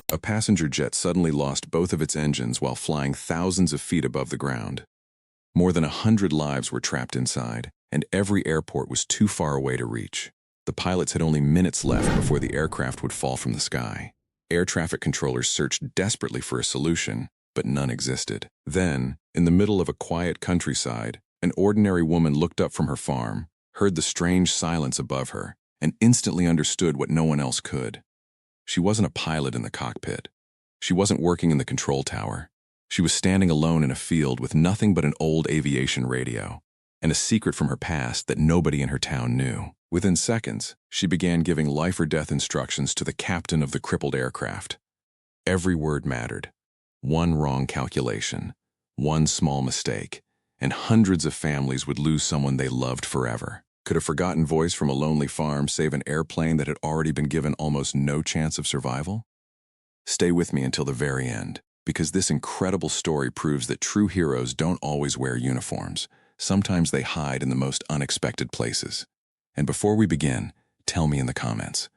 A passenger jet suddenly lost both of its engines while flying thousands of feet above the ground. More than 100 lives were trapped inside, and every airport was too far away to reach. The pilots had only minutes left before the aircraft would fall from the sky. Air traffic controllers searched desperately for a solution, but none existed. Then, in the middle of a quiet countryside, an ordinary woman looked up from her farm, heard the strange silence above her, and instantly understood what no one else could. She wasn't a pilot in the cockpit. She wasn't working in the control tower. She was standing alone in a field with nothing but an old aviation radio, and a secret from her past that nobody in her town knew. Within seconds, she began giving life-or-death instructions to the captain of the crippled aircraft. Every word mattered. One wrong calculation, one small mistake, and hundreds of families would lose someone they loved forever. Could a forgotten voice from a lonely farm save an airplane that had already been given almost no chance of survival? Stay with me until the very end, because this incredible story proves that true heroes don't always wear uniforms. Sometimes they hide in the most unexpected places. And before we begin, tell me in the comments,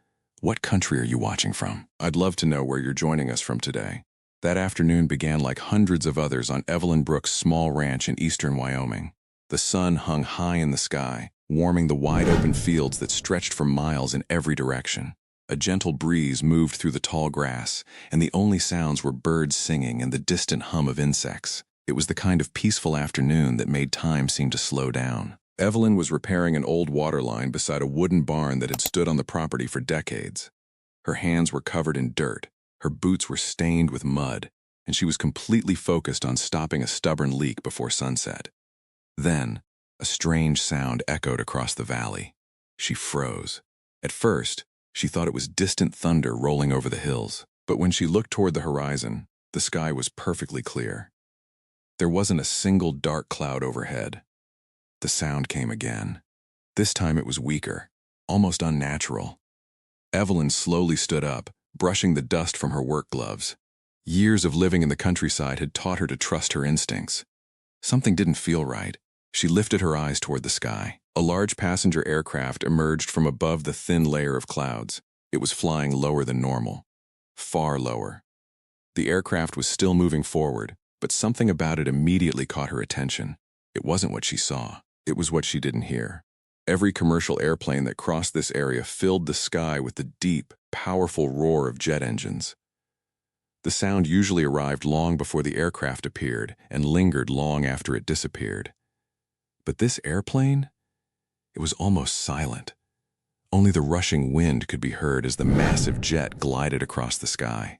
what country are you watching from? I'd love to know where you're joining us from today. That afternoon began like hundreds of others on Evelyn Brooks' small ranch in eastern Wyoming. The sun hung high in the sky, warming the wide-open fields that stretched for miles in every direction. A gentle breeze moved through the tall grass, and the only sounds were birds singing and the distant hum of insects. It was the kind of peaceful afternoon that made time seem to slow down. Evelyn was repairing an old water line beside a wooden barn that had stood on the property for decades. Her hands were covered in dirt, her boots were stained with mud, and she was completely focused on stopping a stubborn leak before sunset. Then, a strange sound echoed across the valley. She froze. At first, she thought it was distant thunder rolling over the hills, but when she looked toward the horizon, the sky was perfectly clear. There wasn't a single dark cloud overhead. The sound came again. This time it was weaker, almost unnatural. Evelyn slowly stood up, brushing the dust from her work gloves. Years of living in the countryside had taught her to trust her instincts. Something didn't feel right. She lifted her eyes toward the sky. A large passenger aircraft emerged from above the thin layer of clouds. It was flying lower than normal. Far lower. The aircraft was still moving forward, but something about it immediately caught her attention. It wasn't what she saw. It was what she didn't hear. Every commercial airplane that crossed this area filled the sky with the deep, powerful roar of jet engines. The sound usually arrived long before the aircraft appeared and lingered long after it disappeared. But this airplane? It was almost silent. Only the rushing wind could be heard as the massive jet glided across the sky.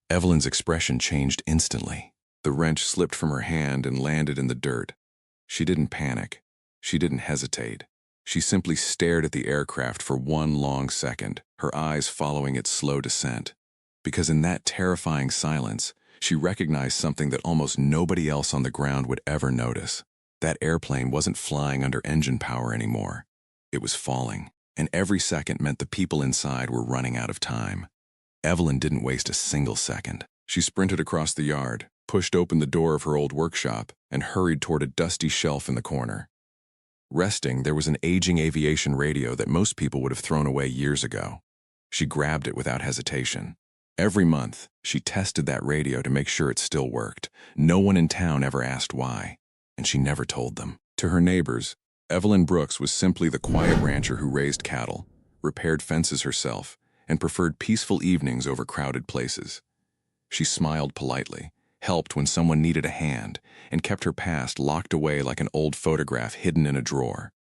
Evelyn's expression changed instantly. The wrench slipped from her hand and landed in the dirt. She didn't panic. She didn't hesitate. She simply stared at the aircraft for one long second, her eyes following its slow descent. Because in that terrifying silence, she recognized something that almost nobody else on the ground would ever notice. That airplane wasn't flying under engine power anymore. It was falling, and every second meant the people inside were running out of time. Evelyn didn't waste a single second. She sprinted across the yard, pushed open the door of her old workshop, and hurried toward a dusty shelf in the corner. Resting, there was an aging aviation radio that most people would have thrown away years ago. She grabbed it without hesitation. Every month, she tested that radio to make sure it still worked. No one in town ever asked why, and she never told them. To her neighbors, Evelyn Brooks was simply the quiet rancher who raised cattle, repaired fences herself, and preferred peaceful evenings over crowded places. She smiled politely, helped when someone needed a hand, and kept her past locked away like an old photograph hidden in a drawer.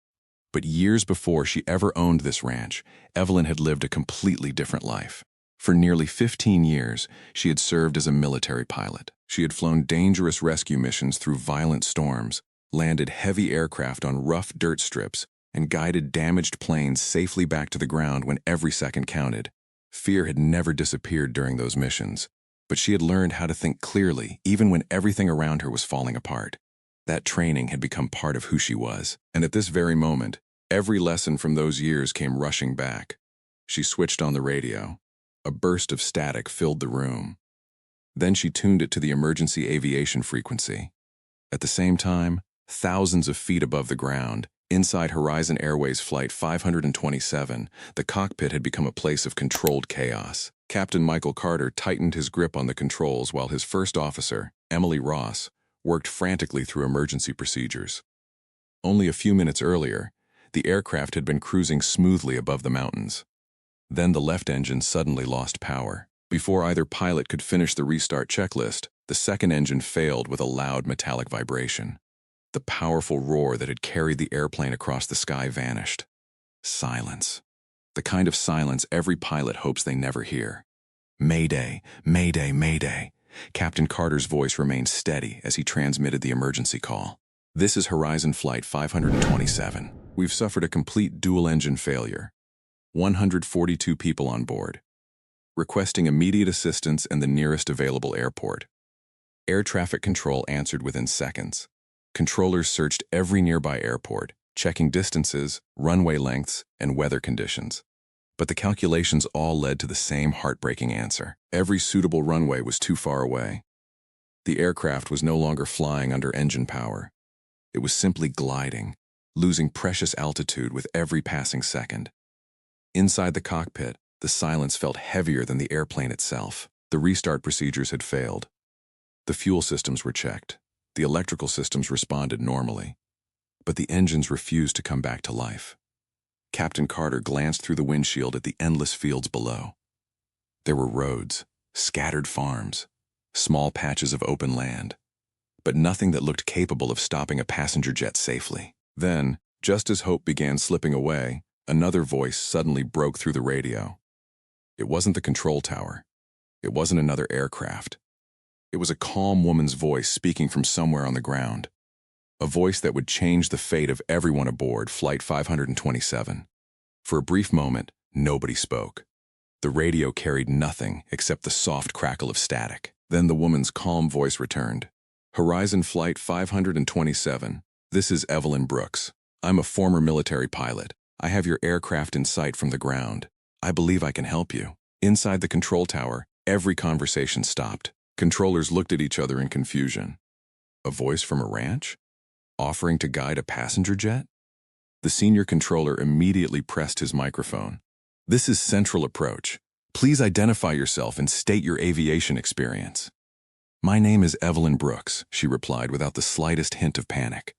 But years before she ever owned this ranch, Evelyn had lived a completely different life. For nearly 15 years, she had served as a military pilot. She had flown dangerous rescue missions through violent storms, landed heavy aircraft on rough dirt strips, and guided damaged planes safely back to the ground when every second counted. Fear had never disappeared during those missions, but she had learned how to think clearly even when everything around her was falling apart. That training had become part of who she was, and at this very moment, every lesson from those years came rushing back. She switched on the radio. A burst of static filled the room. Then she tuned it to the emergency aviation frequency. At the same time, thousands of feet above the ground, inside Horizon Airways Flight 527, the cockpit had become a place of controlled chaos. Captain Michael Carter tightened his grip on the controls while his first officer, Emily Ross, worked frantically through emergency procedures. Only a few minutes earlier, the aircraft had been cruising smoothly above the mountains. Then the left engine suddenly lost power. Before either pilot could finish the restart checklist, the second engine failed with a loud metallic vibration. The powerful roar that had carried the airplane across the sky vanished. Silence. The kind of silence every pilot hopes they never hear. Mayday, mayday, mayday. Captain Carter's voice remained steady as he transmitted the emergency call. This is Horizon Flight 527. We've suffered a complete dual-engine failure. 142 people on board. Requesting immediate assistance and the nearest available airport. Air traffic control answered within seconds. Controllers searched every nearby airport, checking distances, runway lengths, and weather conditions. But the calculations all led to the same heartbreaking answer. Every suitable runway was too far away. The aircraft was no longer flying under engine power. It was simply gliding, losing precious altitude with every passing second. Inside the cockpit, the silence felt heavier than the airplane itself. The restart procedures had failed. The fuel systems were checked. The electrical systems responded normally. But the engines refused to come back to life. Captain Carter glanced through the windshield at the endless fields below. There were roads, scattered farms, small patches of open land, but nothing that looked capable of stopping a passenger jet safely. Then, just as hope began slipping away, another voice suddenly broke through the radio. It wasn't the control tower. It wasn't another aircraft. It was a calm woman's voice speaking from somewhere on the ground. A voice that would change the fate of everyone aboard Flight 527. For a brief moment, nobody spoke. The radio carried nothing except the soft crackle of static. Then the woman's calm voice returned. Horizon Flight 527. This is Evelyn Brooks. I'm a former military pilot. I have your aircraft in sight from the ground. I believe I can help you. Inside the control tower, every conversation stopped. Controllers looked at each other in confusion. A voice from a ranch? Offering to guide a passenger jet? The senior controller immediately pressed his microphone. This is Central Approach. Please identify yourself and state your aviation experience. My name is Evelyn Brooks, she replied without the slightest hint of panic.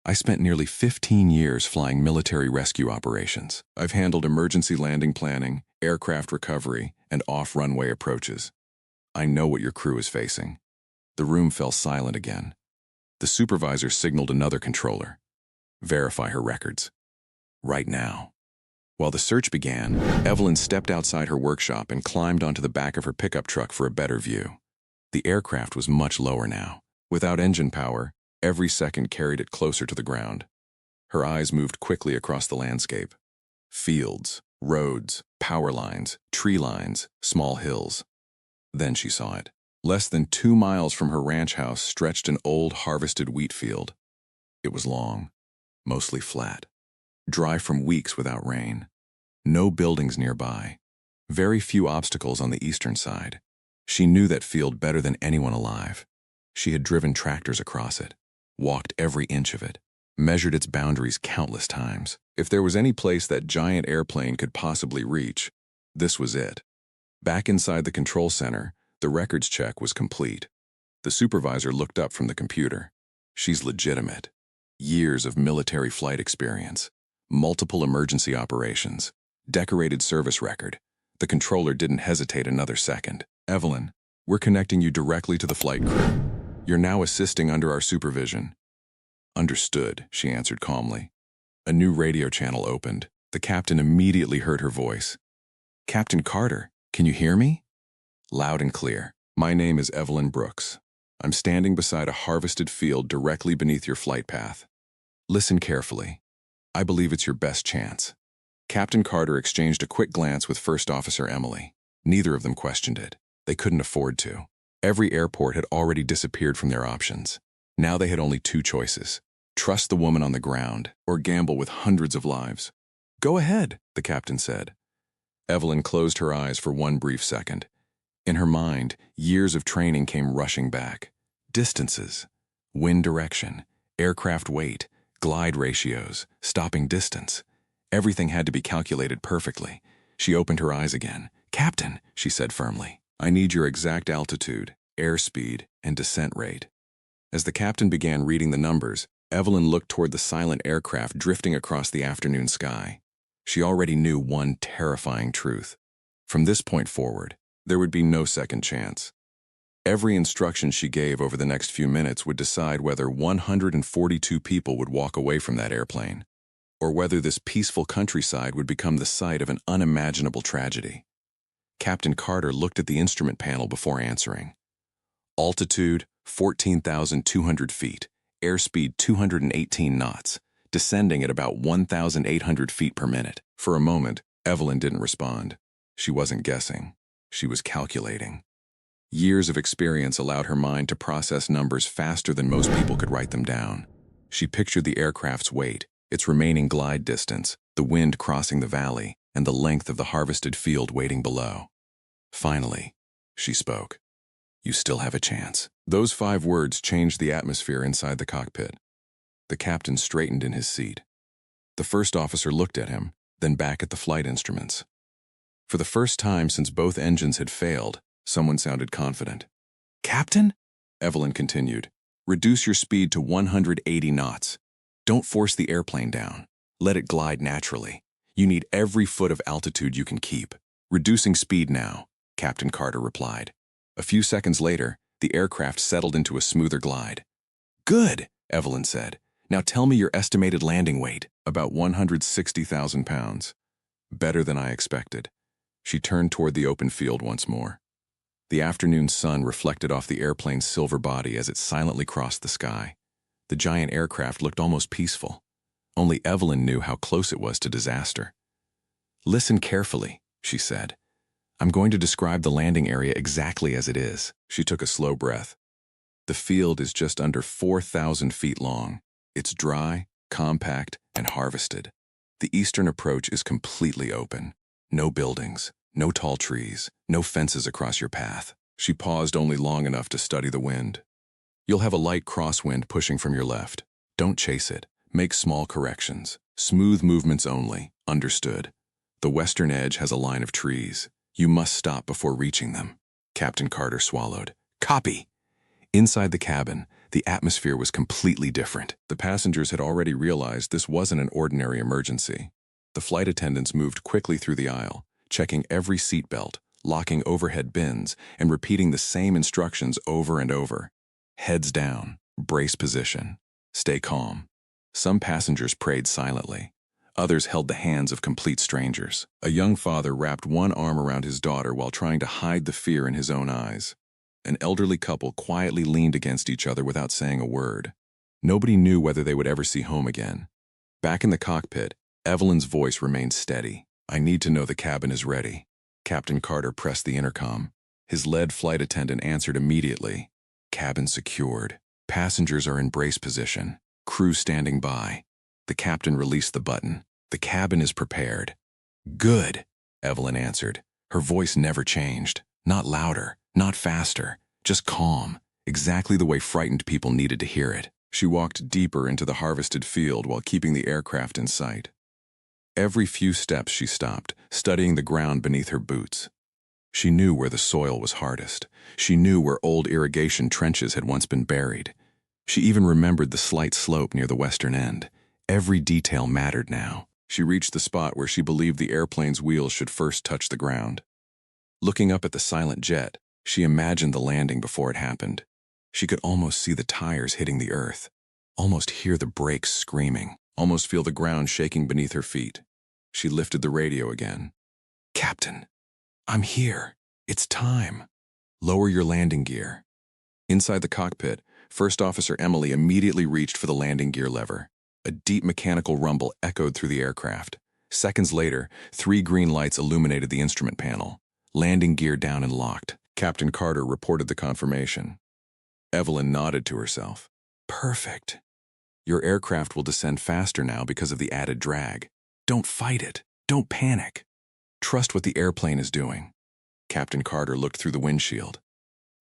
I spent nearly 15 years flying military rescue operations. I've handled emergency landing planning, aircraft recovery, and off-runway approaches. I know what your crew is facing. The room fell silent again. The supervisor signaled another controller. Verify her records. Right now. While the search began, Evelyn stepped outside her workshop and climbed onto the back of her pickup truck for a better view. The aircraft was much lower now. Without engine power, every second carried it closer to the ground. Her eyes moved quickly across the landscape. Fields, roads, power lines, tree lines, small hills. Then she saw it. Less than 2 miles from her ranch house stretched an old harvested wheat field. It was long, mostly flat, dry from weeks without rain. No buildings nearby. Very few obstacles on the eastern side. She knew that field better than anyone alive. She had driven tractors across it, walked every inch of it, measured its boundaries countless times. If there was any place that giant airplane could possibly reach, this was it. Back inside the control center, the records check was complete. The supervisor looked up from the computer. She's legitimate. Years of military flight experience, multiple emergency operations, decorated service record. The controller didn't hesitate another second. Evelyn, we're connecting you directly to the flight crew. You're now assisting under our supervision. Understood, she answered calmly. A new radio channel opened. The captain immediately heard her voice. Captain Carter, can you hear me? Loud and clear. My name is Evelyn Brooks. I'm standing beside a harvested field directly beneath your flight path. Listen carefully. I believe it's your best chance. Captain Carter exchanged a quick glance with First Officer Emily. Neither of them questioned it. They couldn't afford to. Every airport had already disappeared from their options. Now they had only 2 choices. Trust the woman on the ground, or gamble with hundreds of lives. Go ahead, the captain said. Evelyn closed her eyes for one brief second. In her mind, years of training came rushing back. Distances, wind direction, aircraft weight, glide ratios, stopping distance. Everything had to be calculated perfectly. She opened her eyes again, "Captain," she said firmly, "I need your exact altitude, airspeed, and descent rate." As the captain began reading the numbers, Evelyn looked toward the silent aircraft drifting across the afternoon sky. She already knew one terrifying truth. From this point forward, there would be no second chance. Every instruction she gave over the next few minutes would decide whether 142 people would walk away from that airplane, or whether this peaceful countryside would become the site of an unimaginable tragedy. Captain Carter looked at the instrument panel before answering. Altitude, 14,200 feet, airspeed 218 knots, descending at about 1,800 feet per minute. For a moment, Evelyn didn't respond. She wasn't guessing. She was calculating. Years of experience allowed her mind to process numbers faster than most people could write them down. She pictured the aircraft's weight, its remaining glide distance, the wind crossing the valley, and the length of the harvested field waiting below. Finally, she spoke. "You still have a chance." Those 5 words changed the atmosphere inside the cockpit. The captain straightened in his seat. The first officer looked at him, then back at the flight instruments. For the first time since both engines had failed, someone sounded confident. "Captain?" Evelyn continued. "Reduce your speed to 180 knots. Don't force the airplane down. Let it glide naturally. You need every foot of altitude you can keep." "Reducing speed now," Captain Carter replied. A few seconds later, the aircraft settled into a smoother glide. "Good," Evelyn said. "Now tell me your estimated landing weight." "About 160,000 pounds. Better than I expected." She turned toward the open field once more. The afternoon sun reflected off the airplane's silver body as it silently crossed the sky. The giant aircraft looked almost peaceful. Only Evelyn knew how close it was to disaster. "Listen carefully," she said. "I'm going to describe the landing area exactly as it is." She took a slow breath. "The field is just under 4,000 feet long. It's dry, compact, and harvested. The eastern approach is completely open. No buildings, no tall trees, no fences across your path." She paused only long enough to study the wind. "You'll have a light crosswind pushing from your left. Don't chase it. Make small corrections. Smooth movements only. Understood. The western edge has a line of trees. You must stop before reaching them." Captain Carter swallowed. "Copy." Inside the cabin, the atmosphere was completely different. The passengers had already realized this wasn't an ordinary emergency. The flight attendants moved quickly through the aisle, checking every seatbelt, locking overhead bins, and repeating the same instructions over and over. Heads down, brace position, stay calm. Some passengers prayed silently. Others held the hands of complete strangers. A young father wrapped one arm around his daughter while trying to hide the fear in his own eyes. An elderly couple quietly leaned against each other without saying a word. Nobody knew whether they would ever see home again. Back in the cockpit, Evelyn's voice remained steady. "I need to know the cabin is ready." Captain Carter pressed the intercom. His lead flight attendant answered immediately. "Cabin secured. Passengers are in brace position. Crew standing by." The captain released the button. "The cabin is prepared." "Good," Evelyn answered. Her voice never changed. Not louder, not faster, just calm, exactly the way frightened people needed to hear it. She walked deeper into the harvested field while keeping the aircraft in sight. Every few steps she stopped, studying the ground beneath her boots. She knew where the soil was hardest. She knew where old irrigation trenches had once been buried. She even remembered the slight slope near the western end. Every detail mattered now. She reached the spot where she believed the airplane's wheels should first touch the ground. Looking up at the silent jet, she imagined the landing before it happened. She could almost see the tires hitting the earth, almost hear the brakes screaming, almost feel the ground shaking beneath her feet. She lifted the radio again. "Captain, I'm here. It's time. Lower your landing gear." Inside the cockpit, First Officer Emily immediately reached for the landing gear lever. A deep mechanical rumble echoed through the aircraft. Seconds later, 3 green lights illuminated the instrument panel. Landing gear down and locked. Captain Carter reported the confirmation. Evelyn nodded to herself. "Perfect. Your aircraft will descend faster now because of the added drag. Don't fight it. Don't panic. Trust what the airplane is doing." Captain Carter looked through the windshield.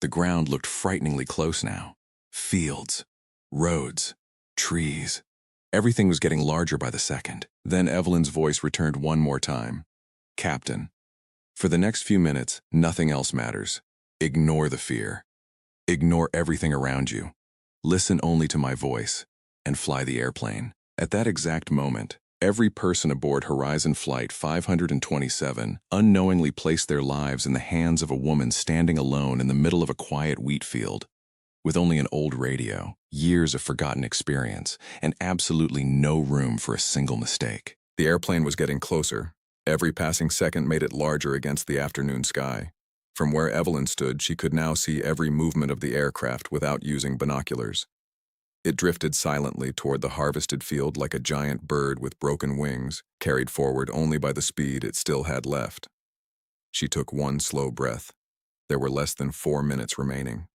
The ground looked frighteningly close now. Fields, roads, trees. Everything was getting larger by the second. Then Evelyn's voice returned one more time. "Captain, For the next few minutes, nothing else matters. Ignore the fear. Ignore everything around you. Listen only to my voice and fly the airplane. At that exact moment, every person aboard Horizon Flight 527 unknowingly placed their lives in the hands of a woman standing alone in the middle of a quiet wheat field, with only an old radio, years of forgotten experience, and absolutely no room for a single mistake. The airplane was getting closer. Every passing second made it larger against the afternoon sky. From where Evelyn stood, she could now see every movement of the aircraft without using binoculars. It drifted silently toward the harvested field like a giant bird with broken wings, carried forward only by the speed it still had left. She took one slow breath. There were less than 4 minutes remaining.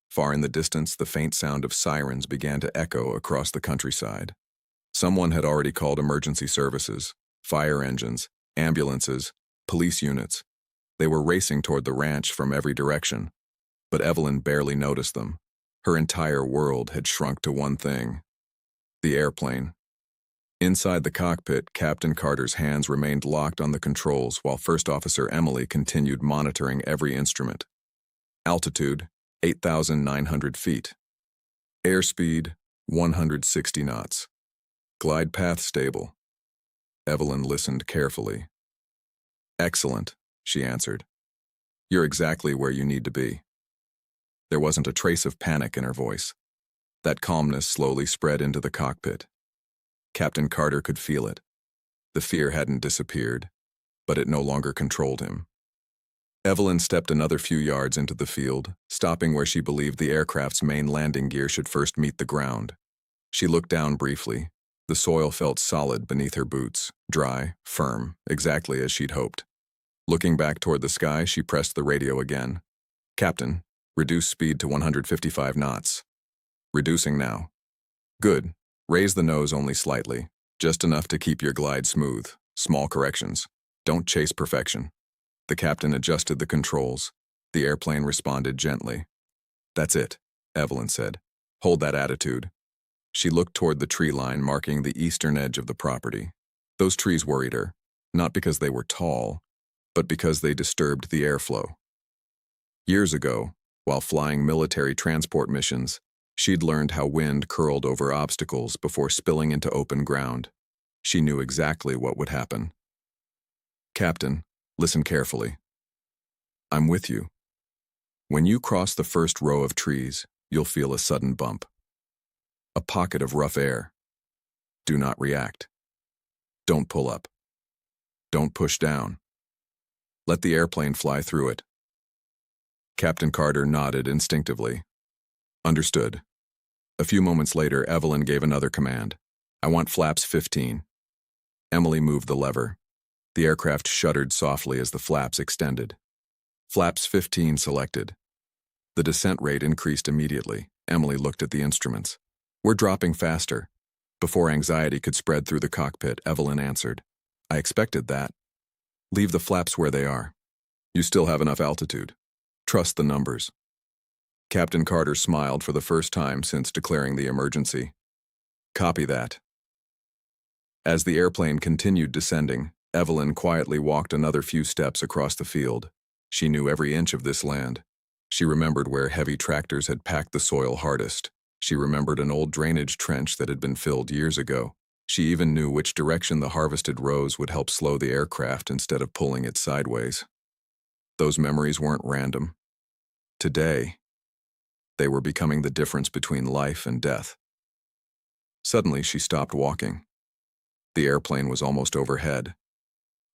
Far in the distance, the faint sound of sirens began to echo across the countryside. Someone had already called emergency services, fire engines, ambulances, police units. They were racing toward the ranch from every direction, but Evelyn barely noticed them. Her entire world had shrunk to one thing: the airplane. Inside the cockpit, Captain Carter's hands remained locked on the controls while First Officer Emily continued monitoring every instrument. Altitude, 8,900 feet. Airspeed, 160 knots. Glide path stable. Evelyn listened carefully. "Excellent," she answered. "You're exactly where you need to be." There wasn't a trace of panic in her voice. That calmness slowly spread into the cockpit. Captain Carter could feel it. The fear hadn't disappeared, but it no longer controlled him. Evelyn stepped another few yards into the field, stopping where she believed the aircraft's main landing gear should first meet the ground. She looked down briefly. The soil felt solid beneath her boots, dry, firm, exactly as she'd hoped. Looking back toward the sky, she pressed the radio again. "Captain, reduce speed to 155 knots. Reducing now." "Good. Raise the nose only slightly, just enough to keep your glide smooth. Small corrections. Don't chase perfection." The captain adjusted the controls. The airplane responded gently. "That's it," Evelyn said. "Hold that attitude." She looked toward the tree line marking the eastern edge of the property. Those trees worried her, not because they were tall, but because they disturbed the airflow. Years ago, while flying military transport missions, she'd learned how wind curled over obstacles before spilling into open ground. She knew exactly what would happen. "Captain, listen carefully. I'm with you. When you cross the first row of trees, you'll feel a sudden bump. A pocket of rough air. Do not react. Don't pull up. Don't push down. Let the airplane fly through it." Captain Carter nodded instinctively. "Understood." A few moments later, Evelyn gave another command. "I want flaps 15. Emily moved the lever. The aircraft shuddered softly as the flaps extended. Flaps 15 selected. The descent rate increased immediately. Emily looked at the instruments. "We're dropping faster." Before anxiety could spread through the cockpit, Evelyn answered. "I expected that. Leave the flaps where they are. You still have enough altitude. Trust the numbers." Captain Carter smiled for the first time since declaring the emergency. "Copy that." As the airplane continued descending, Evelyn quietly walked another few steps across the field. She knew every inch of this land. She remembered where heavy tractors had packed the soil hardest. She remembered an old drainage trench that had been filled years ago. She even knew which direction the harvested rows would help slow the aircraft instead of pulling it sideways. Those memories weren't random. Today, they were becoming the difference between life and death. Suddenly, she stopped walking. The airplane was almost overhead.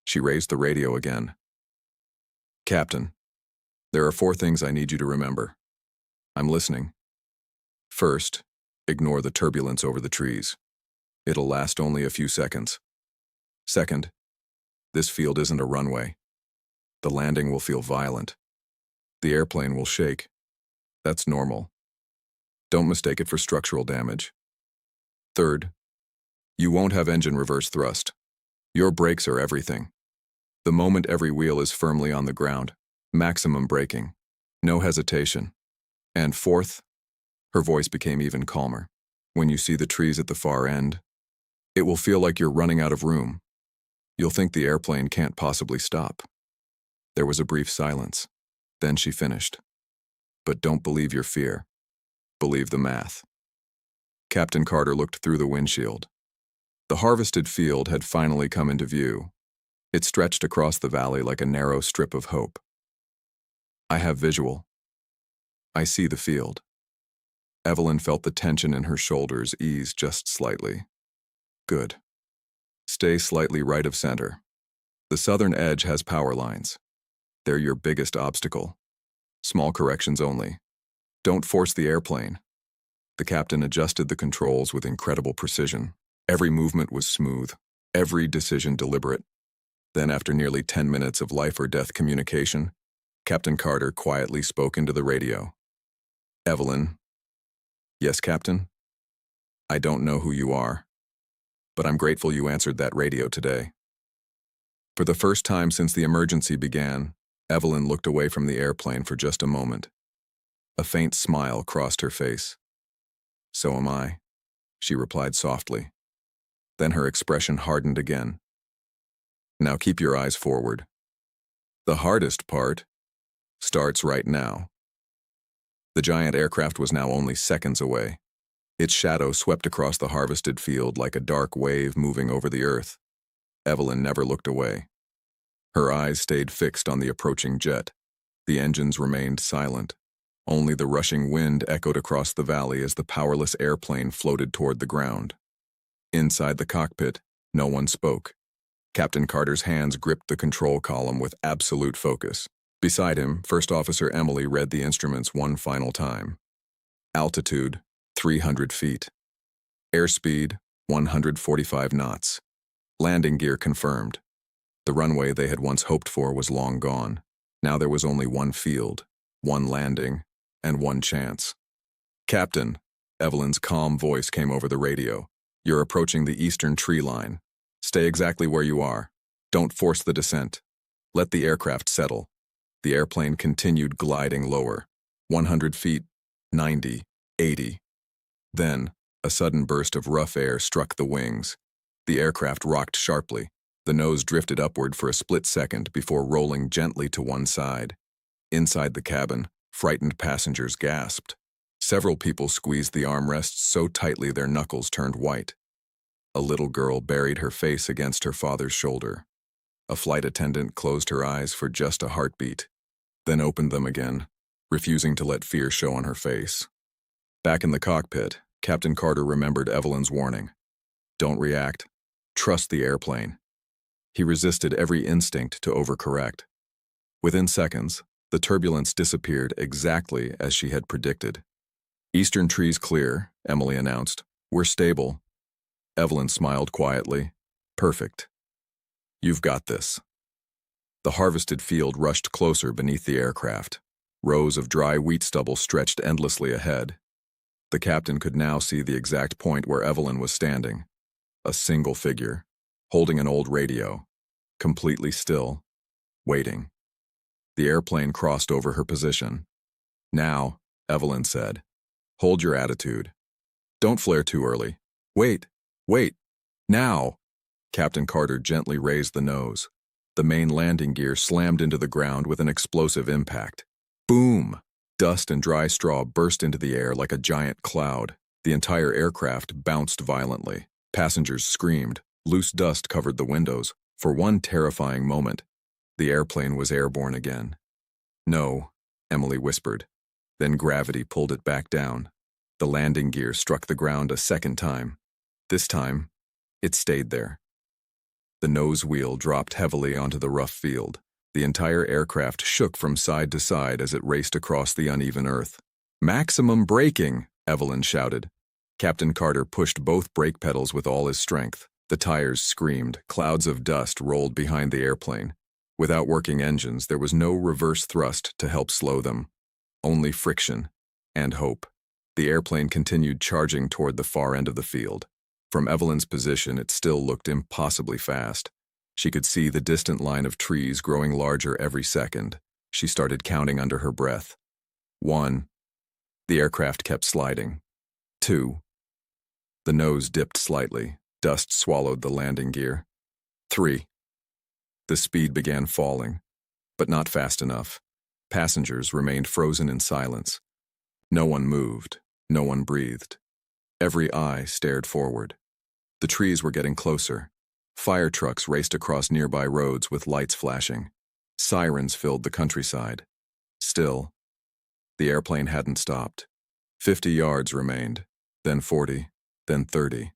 She raised the radio again. "Captain, there are 4 things I need you to remember. I'm listening. First, ignore the turbulence over the trees. It'll last only a few seconds. Second, this field isn't a runway. The landing will feel violent. The airplane will shake. That's normal. Don't mistake it for structural damage. Third, you won't have engine reverse thrust. Your brakes are everything. The moment every wheel is firmly on the ground, maximum braking. No hesitation. And fourth," her voice became even calmer, "when you see the trees at the far end, it will feel like you're running out of room. You'll think the airplane can't possibly stop. There was a brief silence. Then she finished. But don't believe your fear. Believe the math. Captain Carter looked through the windshield. The harvested field had finally come into view. It stretched across the valley like a narrow strip of hope. I have visual. I see the field. Evelyn felt the tension in her shoulders ease just slightly. Good. Stay slightly right of center. The southern edge has power lines. They're your biggest obstacle. Small corrections only. Don't force the airplane. The captain adjusted the controls with incredible precision. Every movement was smooth, every decision deliberate. Then, after nearly 10 minutes of life-or-death communication, Captain Carter quietly spoke into the radio. Evelyn. Yes, Captain? I don't know who you are, but I'm grateful you answered that radio today. For the first time since the emergency began, Evelyn looked away from the airplane for just a moment. A faint smile crossed her face. So am I, she replied softly. Then her expression hardened again. Now keep your eyes forward. The hardest part starts right now. The giant aircraft was now only seconds away. Its shadow swept across the harvested field like a dark wave moving over the earth. Evelyn never looked away. Her eyes stayed fixed on the approaching jet. The engines remained silent. Only the rushing wind echoed across the valley as the powerless airplane floated toward the ground. Inside the cockpit, no one spoke. Captain Carter's hands gripped the control column with absolute focus. Beside him, First Officer Emily read the instruments one final time. Altitude, 300 feet. Airspeed, 145 knots. Landing gear confirmed. The runway they had once hoped for was long gone. Now there was only one field, one landing, and one chance. Captain, Evelyn's calm voice came over the radio. You're approaching the eastern tree line. Stay exactly where you are. Don't force the descent. Let the aircraft settle. The airplane continued gliding lower. 100 feet, 90, 80. Then, a sudden burst of rough air struck the wings. The aircraft rocked sharply. The nose drifted upward for a split second before rolling gently to one side. Inside the cabin, frightened passengers gasped. Several people squeezed the armrests so tightly their knuckles turned white. A little girl buried her face against her father's shoulder. A flight attendant closed her eyes for just a heartbeat, then opened them again, refusing to let fear show on her face. Back in the cockpit, Captain Carter remembered Evelyn's warning. Don't react. Trust the airplane. He resisted every instinct to overcorrect. Within seconds, the turbulence disappeared exactly as she had predicted. Eastern trees clear, Emily announced. We're stable. Evelyn smiled quietly. Perfect. You've got this. The harvested field rushed closer beneath the aircraft. Rows of dry wheat stubble stretched endlessly ahead. The captain could now see the exact point where Evelyn was standing. A single figure, holding an old radio, completely still, waiting. The airplane crossed over her position. Now, Evelyn said, hold your attitude. Don't flare too early. Wait, now. Captain Carter gently raised the nose. The main landing gear slammed into the ground with an explosive impact. Boom! Dust and dry straw burst into the air like a giant cloud. The entire aircraft bounced violently. Passengers screamed. Loose dust covered the windows. For one terrifying moment, the airplane was airborne again. No, Emily whispered. Then gravity pulled it back down. The landing gear struck the ground a second time. This time, it stayed there. The nose wheel dropped heavily onto the rough field. The entire aircraft shook from side to side as it raced across the uneven earth. Maximum braking, Evelyn shouted. Captain Carter pushed both brake pedals with all his strength. The tires screamed. Clouds of dust rolled behind the airplane. Without working engines, there was no reverse thrust to help slow them. Only friction and hope. The airplane continued charging toward the far end of the field. From Evelyn's position, it still looked impossibly fast. She could see the distant line of trees growing larger every second. She started counting under her breath. 1. The aircraft kept sliding. 2. The nose dipped slightly. Dust swallowed the landing gear. 3. The speed began falling. but not fast enough. Passengers remained frozen in silence. No one moved, no one breathed. Every eye stared forward. The trees were getting closer. Fire trucks raced across nearby roads with lights flashing. Sirens filled the countryside. Still, the airplane hadn't stopped. 50 yards remained, then 40, then 30.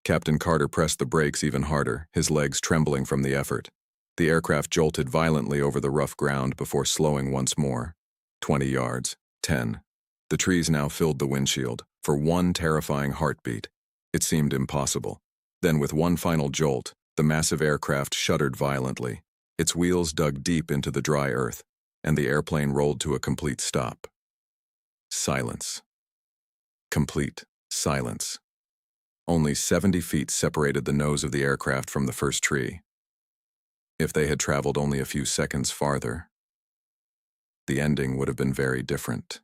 Captain Carter pressed the brakes even harder, his legs trembling from the effort. The aircraft jolted violently over the rough ground before slowing once more. 20 yards, 10. The trees now filled the windshield. For one terrifying heartbeat, it seemed impossible. Then with one final jolt, the massive aircraft shuddered violently. Its wheels dug deep into the dry earth, and the airplane rolled to a complete stop. Silence. Complete silence. Only 70 feet separated the nose of the aircraft from the first tree. If they had traveled only a few seconds farther, the ending would have been very different.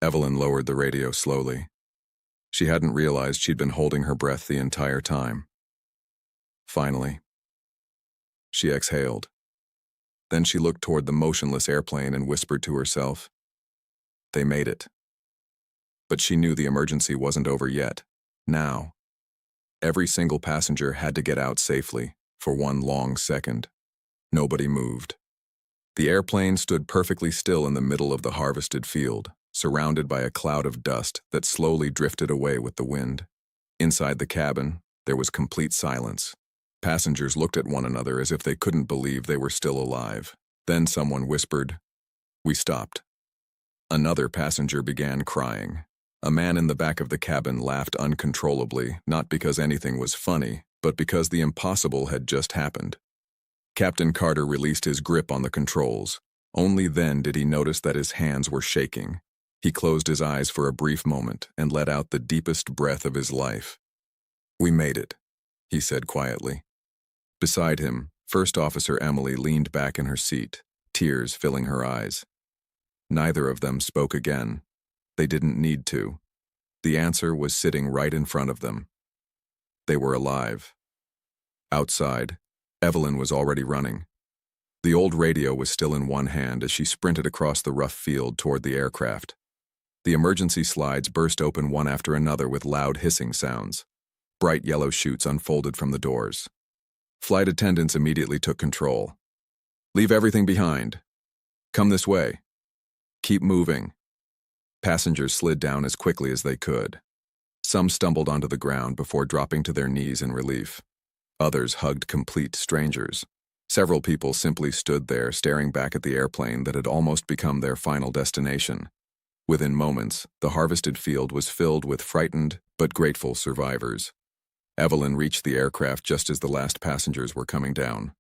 Evelyn lowered the radio slowly. She hadn't realized she'd been holding her breath the entire time. Finally, she exhaled. Then she looked toward the motionless airplane and whispered to herself, "They made it." But she knew the emergency wasn't over yet. Now, every single passenger had to get out safely for one long second. Nobody moved. The airplane stood perfectly still in the middle of the harvested field, surrounded by a cloud of dust that slowly drifted away with the wind. Inside the cabin, there was complete silence. Passengers looked at one another as if they couldn't believe they were still alive. Then someone whispered, "We stopped." Another passenger began crying. A man in the back of the cabin laughed uncontrollably, not because anything was funny, but because the impossible had just happened. Captain Carter released his grip on the controls. Only then did he notice that his hands were shaking. He closed his eyes for a brief moment and let out the deepest breath of his life. "We made it," he said quietly. Beside him, First Officer Emily leaned back in her seat, tears filling her eyes. Neither of them spoke again. They didn't need to. The answer was sitting right in front of them. They were alive. Outside, Evelyn was already running. The old radio was still in one hand as she sprinted across the rough field toward the aircraft. The emergency slides burst open one after another with loud hissing sounds. Bright yellow chutes unfolded from the doors. Flight attendants immediately took control. "Leave everything behind. Come this way. Keep moving." Passengers slid down as quickly as they could. Some stumbled onto the ground before dropping to their knees in relief. Others hugged complete strangers. Several people simply stood there staring back at the airplane that had almost become their final destination. Within moments, the harvested field was filled with frightened but grateful survivors. Evelyn reached the aircraft just as the last passengers were coming down.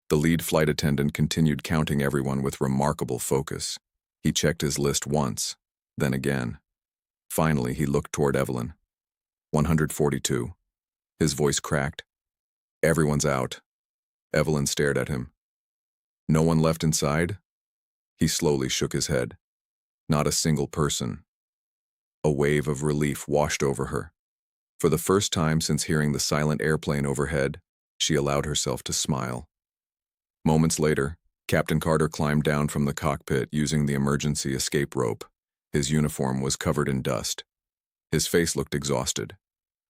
The lead flight attendant continued counting everyone with remarkable focus. He checked his list once, then again. Finally, he looked toward Evelyn. 142. His voice cracked. "Everyone's out." Evelyn stared at him. "No one left inside?" He slowly shook his head. "Not a single person." A wave of relief washed over her. For the first time since hearing the silent airplane overhead, she allowed herself to smile. Moments later, Captain Carter climbed down from the cockpit using the emergency escape rope. His uniform was covered in dust. His face looked exhausted,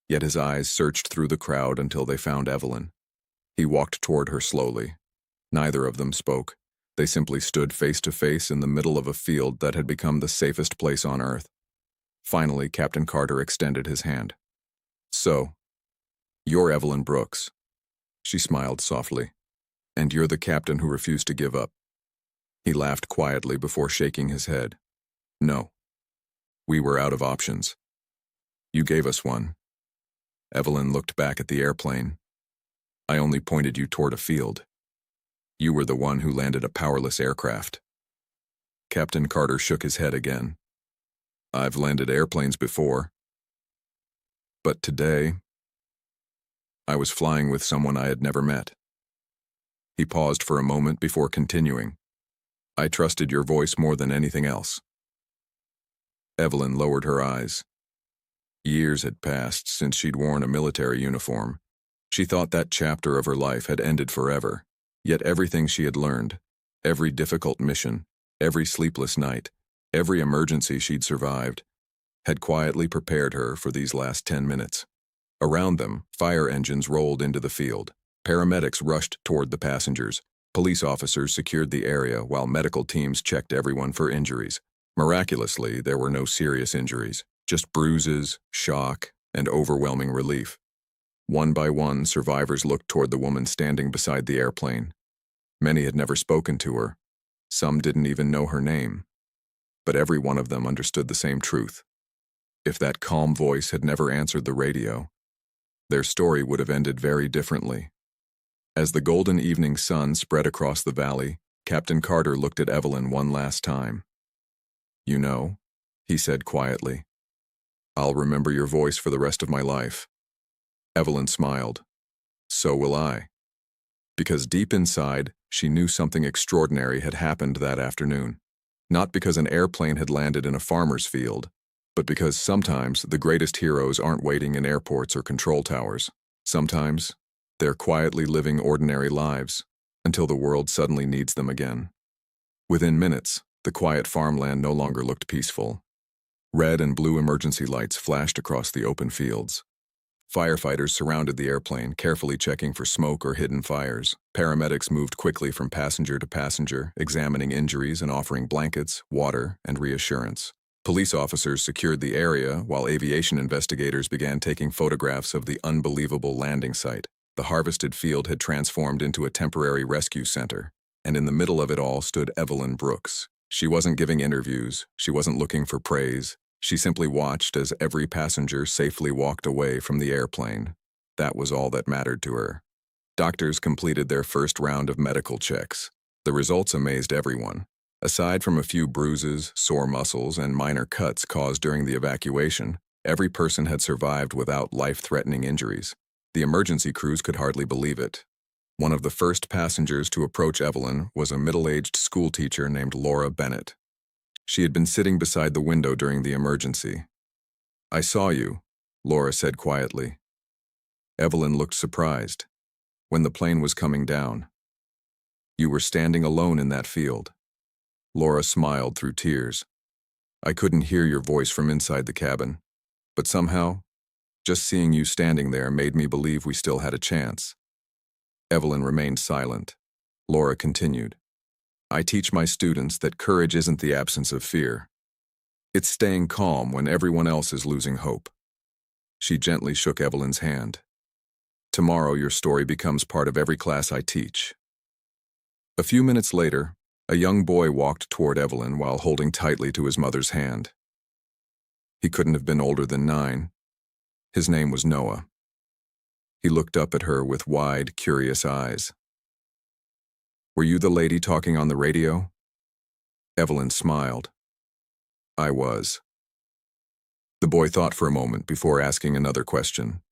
yet his eyes searched through the crowd until they found Evelyn. He walked toward her slowly. Neither of them spoke. They simply stood face to face in the middle of a field that had become the safest place on Earth. Finally, Captain Carter extended his hand. "So, you're Evelyn Brooks." She smiled softly. "And you're the captain who refused to give up." He laughed quietly before shaking his head. "No. We were out of options. You gave us one." Evelyn looked back at the airplane. "I only pointed you toward a field. You were the one who landed a powerless aircraft." Captain Carter shook his head again. "I've landed airplanes before. But today, I was flying with someone I had never met." He paused for a moment before continuing. "I trusted your voice more than anything else." Evelyn lowered her eyes. Years had passed since she'd worn a military uniform. She thought that chapter of her life had ended forever, yet everything she had learned, Every difficult mission, every sleepless night, every emergency she'd survived, had quietly prepared her for these last 10 minutes. Around them, fire engines rolled into the field. Paramedics rushed toward the passengers. Police officers secured the area while medical teams checked everyone for injuries. Miraculously, there were no serious injuries, just bruises, shock, and overwhelming relief. One by one, survivors looked toward the woman standing beside the airplane. Many had never spoken to her. Some didn't even know her name. But every one of them understood the same truth. If that calm voice had never answered the radio, their story would have ended very differently. As the golden evening sun spread across the valley, Captain Carter looked at Evelyn one last time. "You know," he said quietly, "I'll remember your voice for the rest of my life." Evelyn smiled. "So will I." Because deep inside, she knew something extraordinary had happened that afternoon. Not because an airplane had landed in a farmer's field, but because sometimes the greatest heroes aren't waiting in airports or control towers. Sometimes, they're quietly living ordinary lives until the world suddenly needs them again. Within minutes, the quiet farmland no longer looked peaceful. Red and blue emergency lights flashed across the open fields. Firefighters surrounded the airplane, carefully checking for smoke or hidden fires. Paramedics moved quickly from passenger to passenger, examining injuries and offering blankets, water, and reassurance. Police officers secured the area, while aviation investigators began taking photographs of the unbelievable landing site. The harvested field had transformed into a temporary rescue center, and in the middle of it all stood Evelyn Brooks. She wasn't giving interviews, she wasn't looking for praise. She simply watched as every passenger safely walked away from the airplane. That was all that mattered to her. Doctors completed their first round of medical checks. The results amazed everyone. Aside from a few bruises, sore muscles, and minor cuts caused during the evacuation, every person had survived without life-threatening injuries. The emergency crews could hardly believe it. One of the first passengers to approach Evelyn was a middle-aged schoolteacher named Laura Bennett. She had been sitting beside the window during the emergency. "I saw you," Laura said quietly. Evelyn looked surprised. "When the plane was coming down. You were standing alone in that field." Laura smiled through tears. "I couldn't hear your voice from inside the cabin, but somehow, just seeing you standing there made me believe we still had a chance." Evelyn remained silent. Laura continued. "I teach my students that courage isn't the absence of fear. It's staying calm when everyone else is losing hope." She gently shook Evelyn's hand. "Tomorrow your story becomes part of every class I teach." A few minutes later, a young boy walked toward Evelyn while holding tightly to his mother's hand. He couldn't have been older than 9. His name was Noah. He looked up at her with wide, curious eyes. "Were you the lady talking on the radio?" Evelyn smiled. "I was." The boy thought for a moment before asking another question.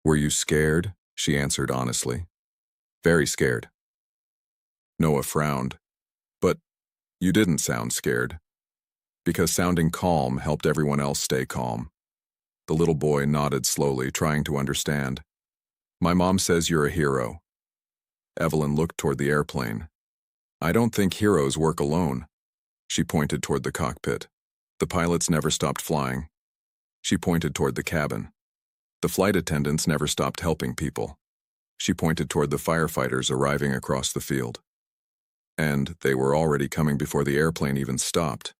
"Were you scared?" she answered honestly. "Very scared." Noah frowned. "But you didn't sound scared." Because sounding calm helped everyone else stay calm. The little boy nodded slowly, trying to understand. "My mom says you're a hero." Evelyn looked toward the airplane. "I don't think heroes work alone." She pointed toward the cockpit. "The pilots never stopped flying." She pointed toward the cabin. "The flight attendants never stopped helping people." She pointed toward the firefighters arriving across the field. And they were already coming before the airplane even stopped.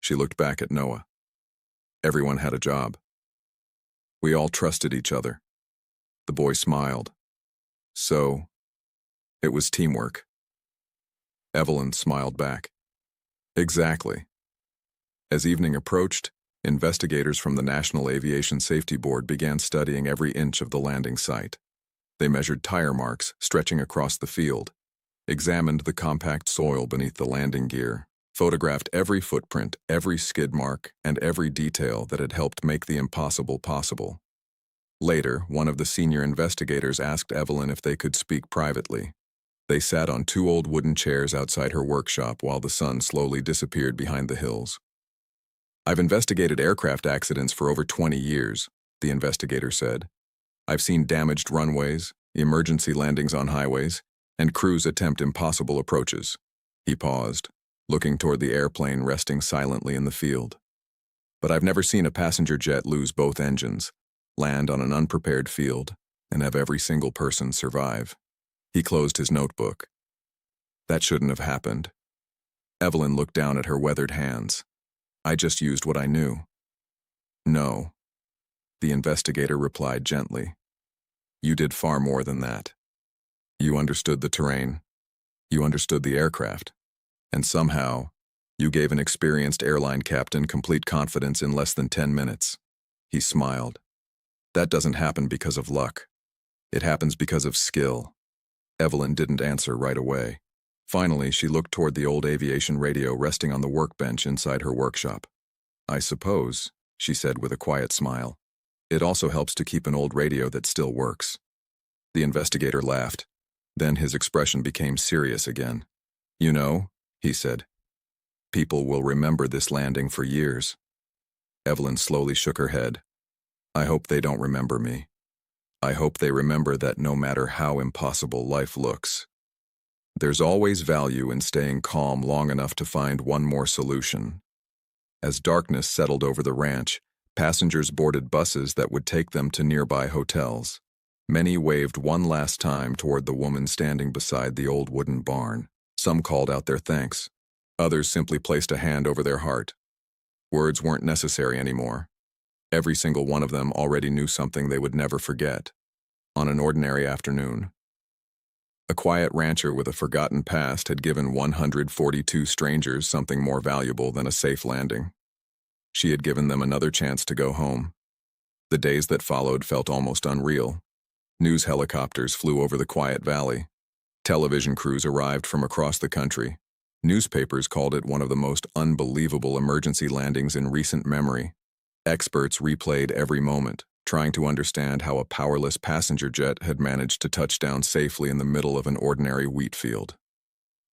She looked back at Noah. Everyone had a job. We all trusted each other. The boy smiled. "So, it was teamwork." Evelyn smiled back. "Exactly." As evening approached, investigators from the National Aviation Safety Board began studying every inch of the landing site. They measured tire marks stretching across the field, examined the compact soil beneath the landing gear, photographed every footprint, every skid mark, and every detail that had helped make the impossible possible. Later, one of the senior investigators asked Evelyn if they could speak privately. They sat on 2 old wooden chairs outside her workshop while the sun slowly disappeared behind the hills. "I've investigated aircraft accidents for over 20 years, the investigator said. "I've seen damaged runways, emergency landings on highways, And crews attempt impossible approaches. He paused, looking toward the airplane resting silently in the field. But I've never seen a passenger jet lose both engines, land on an unprepared field, and have every single person survive. He closed his notebook. That shouldn't have happened. Evelyn looked down at her weathered hands. I just used what I knew. No, the investigator replied gently. You did far more than that. You understood the terrain. You understood the aircraft. And somehow, you gave an experienced airline captain complete confidence in less than 10 minutes. He smiled. That doesn't happen because of luck. It happens because of skill. Evelyn didn't answer right away. Finally, she looked toward the old aviation radio resting on the workbench inside her workshop. I suppose, she said with a quiet smile. It also helps to keep an old radio that still works. The investigator laughed. Then his expression became serious again. You know, he said, people will remember this landing for years. Evelyn slowly shook her head. I hope they don't remember me. I hope they remember that no matter how impossible life looks, there's always value in staying calm long enough to find one more solution. As darkness settled over the ranch, passengers boarded buses that would take them to nearby hotels. Many waved one last time toward the woman standing beside the old wooden barn. Some called out their thanks. Others simply placed a hand over their heart. Words weren't necessary anymore. Every single one of them already knew something they would never forget. On an ordinary afternoon, a quiet rancher with a forgotten past had given 142 strangers something more valuable than a safe landing. She had given them another chance to go home. The days that followed felt almost unreal. News helicopters flew over the quiet valley. Television crews arrived from across the country. Newspapers called it one of the most unbelievable emergency landings in recent memory. Experts replayed every moment, trying to understand how a powerless passenger jet had managed to touch down safely in the middle of an ordinary wheat field.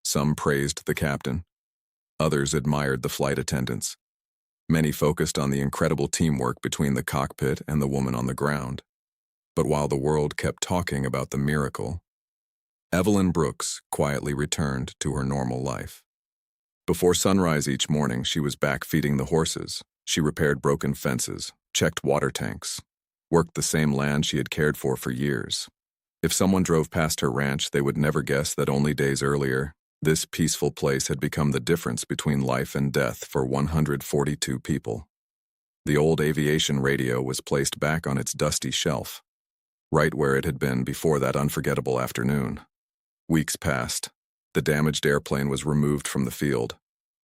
Some praised the captain. Others admired the flight attendants. Many focused on the incredible teamwork between the cockpit and the woman on the ground. But while the world kept talking about the miracle, Evelyn Brooks quietly returned to her normal life. Before sunrise each morning, she was back feeding the horses. She repaired broken fences, checked water tanks, worked the same land she had cared for years. If someone drove past her ranch, they would never guess that only days earlier, this peaceful place had become the difference between life and death for 142 people. The old aviation radio was placed back on its dusty shelf, right where it had been before that unforgettable afternoon. Weeks passed. The damaged airplane was removed from the field.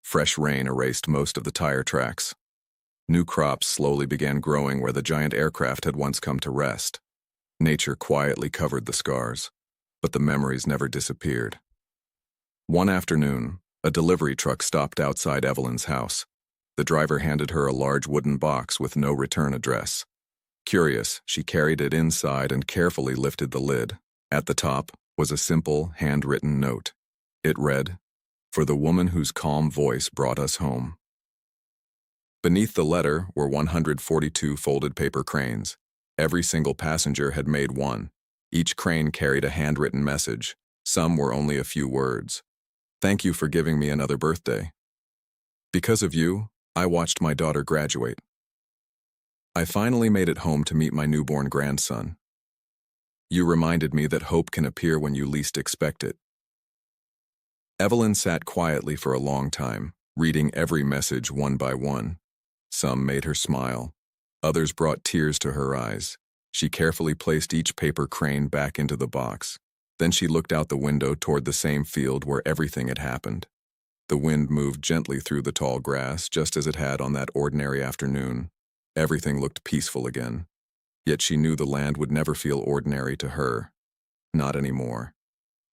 Fresh rain erased most of the tire tracks. New crops slowly began growing where the giant aircraft had once come to rest. Nature quietly covered the scars, but the memories never disappeared. One afternoon, a delivery truck stopped outside Evelyn's house. The driver handed her a large wooden box with no return address. Curious, she carried it inside and carefully lifted the lid. At the top was a simple, handwritten note. It read, "For the woman whose calm voice brought us home." Beneath the letter were 142 folded paper cranes. Every single passenger had made one. Each crane carried a handwritten message. Some were only a few words. "Thank you for giving me another birthday. Because of you, I watched my daughter graduate. I finally made it home to meet my newborn grandson. You reminded me that hope can appear when you least expect it." Evelyn sat quietly for a long time, reading every message one by one. Some made her smile. Others brought tears to her eyes. She carefully placed each paper crane back into the box. Then she looked out the window toward the same field where everything had happened. The wind moved gently through the tall grass, just as it had on that ordinary afternoon. Everything looked peaceful again. Yet she knew the land would never feel ordinary to her. Not anymore.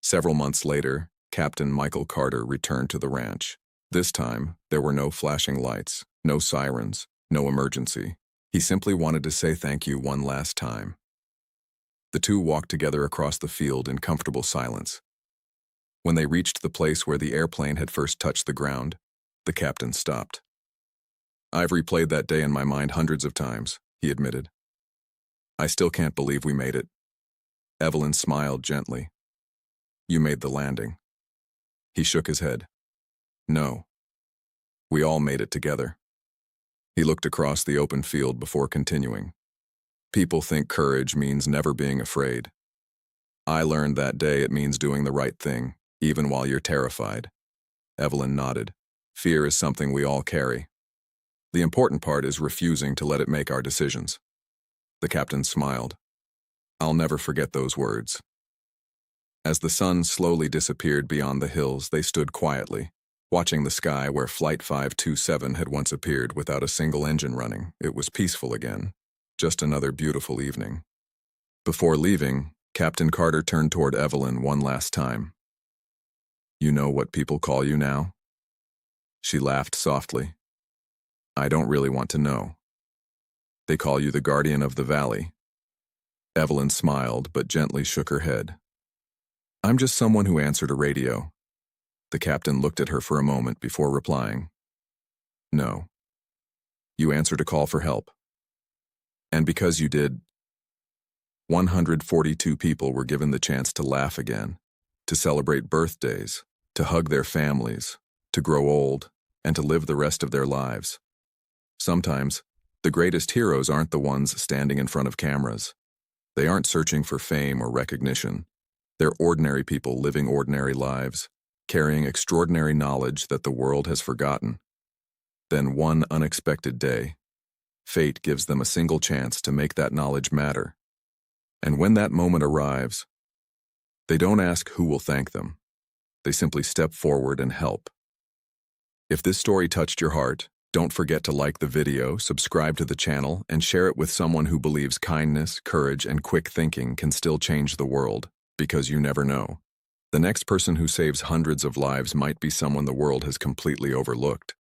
Several months later, Captain Michael Carter returned to the ranch. This time, there were no flashing lights, no sirens, no emergency. He simply wanted to say thank you one last time. The two walked together across the field in comfortable silence. When they reached the place where the airplane had first touched the ground, the captain stopped. "I've replayed that day in my mind hundreds of times," he admitted. "I still can't believe we made it." Evelyn smiled gently. You made the landing. He shook his head. No. We all made it together. He looked across the open field before continuing. People think courage means never being afraid. I learned that day it means doing the right thing, even while you're terrified. Evelyn nodded. Fear is something we all carry. The important part is refusing to let it make our decisions. The captain smiled. I'll never forget those words. As the sun slowly disappeared beyond the hills, they stood quietly, watching the sky where Flight 527 had once appeared without a single engine running. It was peaceful again. Just another beautiful evening. Before leaving, Captain Carter turned toward Evelyn one last time. You know what people call you now? She laughed softly. I don't really want to know. They call you the Guardian of the Valley. Evelyn smiled, but gently shook her head. I'm just someone who answered a radio. The captain looked at her for a moment before replying. No. You answered a call for help. And because you did, 142 people were given the chance to laugh again, to celebrate birthdays, to hug their families, to grow old, and to live the rest of their lives. Sometimes, the greatest heroes aren't the ones standing in front of cameras. They aren't searching for fame or recognition. They're ordinary people living ordinary lives, carrying extraordinary knowledge that the world has forgotten. Then one unexpected day, fate gives them a single chance to make that knowledge matter. And when that moment arrives, they don't ask who will thank them. They simply step forward and help. If this story touched your heart, don't forget to like the video, subscribe to the channel, and share it with someone who believes kindness, courage, and quick thinking can still change the world, because you never know. The next person who saves hundreds of lives might be someone the world has completely overlooked.